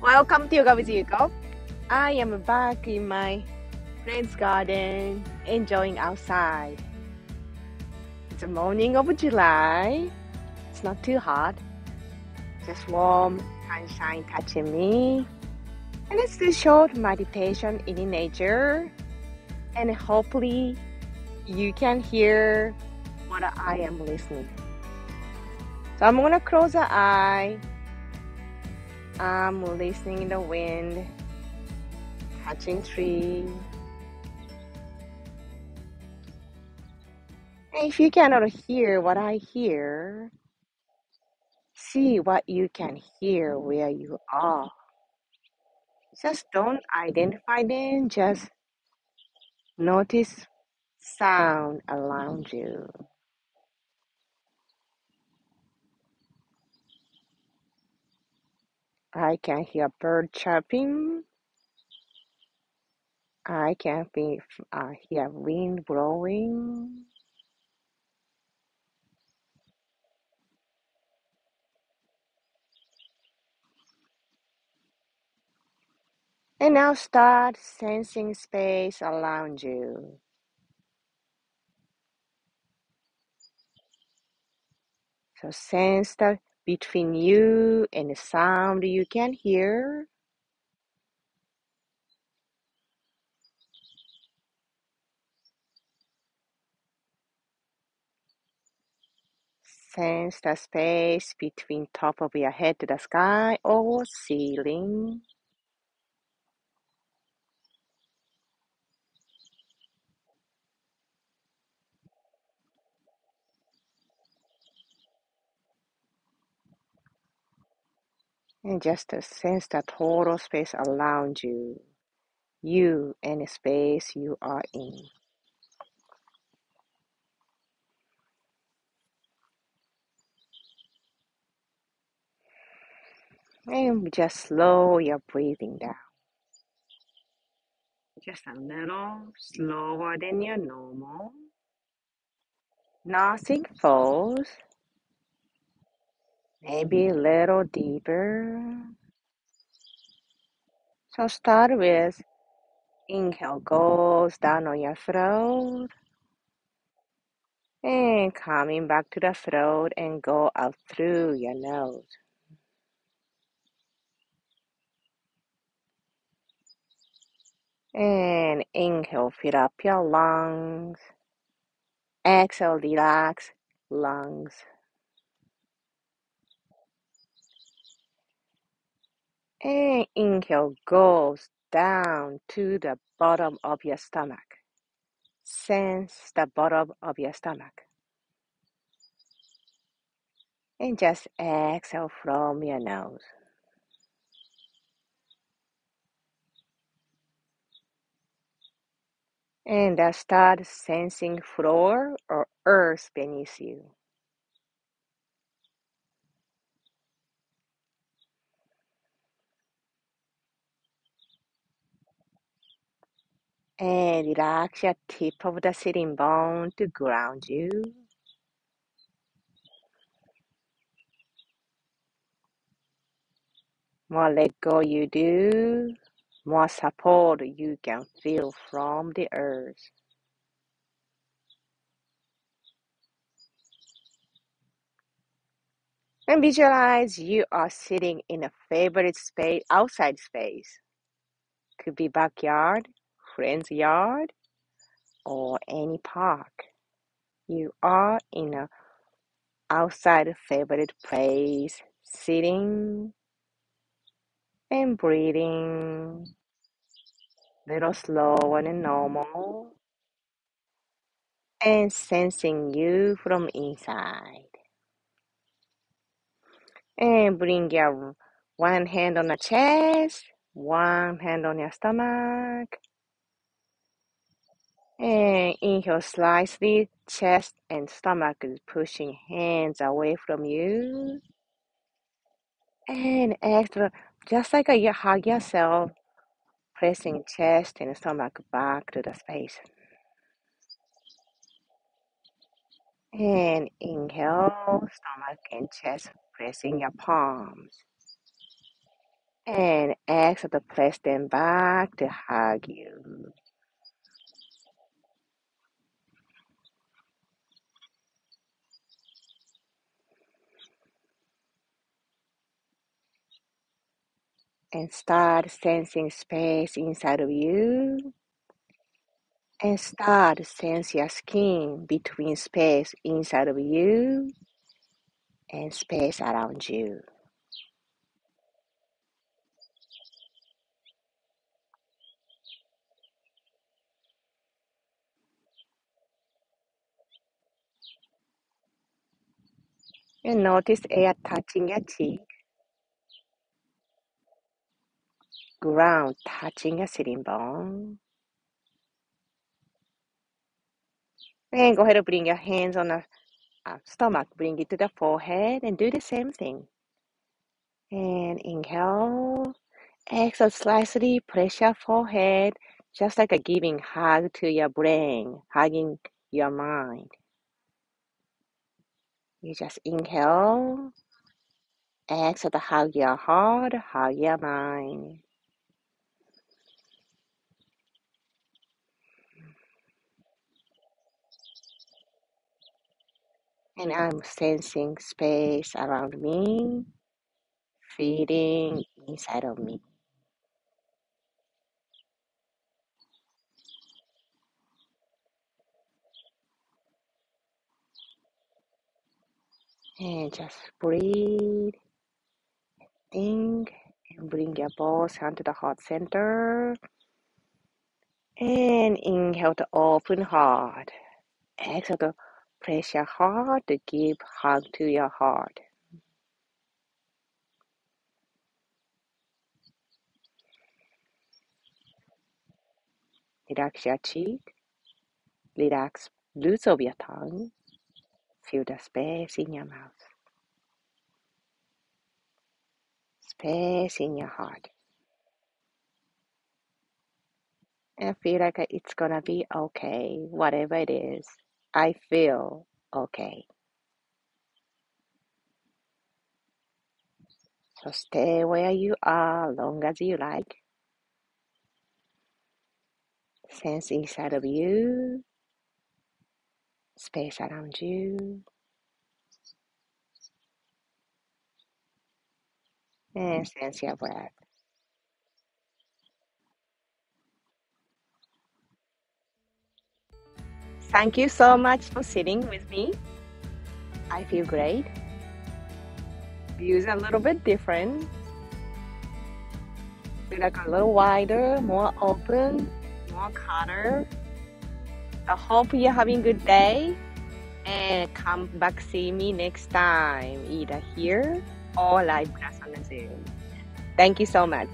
Welcome to Yoga with YUKO. I am back in my friend's garden, enjoying outside. It's the morning of July. It's not too hot, just warm sunshine touching me. And let's do short meditation in nature. And hopefully you can hear what I am listening. So I'm gonna close the eye. I'm listening in the wind, touching tree. And if you cannot hear what I hear, see what you can hear where you are. Just don't identify them, just notice sound around you. I can hear bird chirping. I can hear wind blowing. And now start sensing space around you. So sense that between you and the sound you can hear. Sense the space between top of your head to the sky or ceiling. And just sense the total space around you and the space you are in. And just slow your breathing down. Just a little slower than your normal. Nothing falls. Maybe a little deeper. So start with inhale goes down on your throat. And coming back to the throat and go out through your nose. And inhale, fill up your lungs. Exhale, relax lungs. And inhale goes down to the bottom of your stomach. Sense the bottom of your stomach. And just exhale from your nose. And start sensing floor or earth beneath you. And relax your tip of the sitting bone to ground you. More let go you do, more support you can feel from the earth. And visualize you are sitting in a favorite space, outside space. Could be backyard, friend's yard, or any park. You are in a outside favorite place, sitting and breathing, little slower than normal, and sensing you from inside. And bring your one hand on the chest, one hand on your stomach. And inhale slightly, chest and stomach is pushing hands away from you. And exhale, just like you hug yourself, pressing chest and stomach back to the space. And inhale, stomach and chest pressing your palms. And exhale to press them back to hug you. And start sensing space inside of you. And start to sense your skin between space inside of you and space around you. And notice air touching your cheek, ground touching your sitting bone. And go ahead and bring your hands on the stomach, bring it to the forehead and do the same thing. And inhale, exhale slightly, press your forehead, just like a giving hug to your brain, hugging your mind. You just inhale, exhale to hug your heart, hug your mind. And I'm sensing space around me, feeling inside of me. And just breathe, think, and bring your both hands to the heart center. And inhale to open heart. Exhale to press your heart to give hug to your heart. Relax your cheek. Relax loose of your tongue. Feel the space in your mouth. Space in your heart. And feel like it's gonna be okay, whatever it is. I feel okay. So stay where you are long as you like. Sense inside of you, space around you, and sense your breath. Thank you so much for sitting with me. I feel great. Views a little bit different. Feel like a little wider, more open, more color. I hope you're having a good day. And come back see me next time, either here or live class on the Zoom. Thank you so much.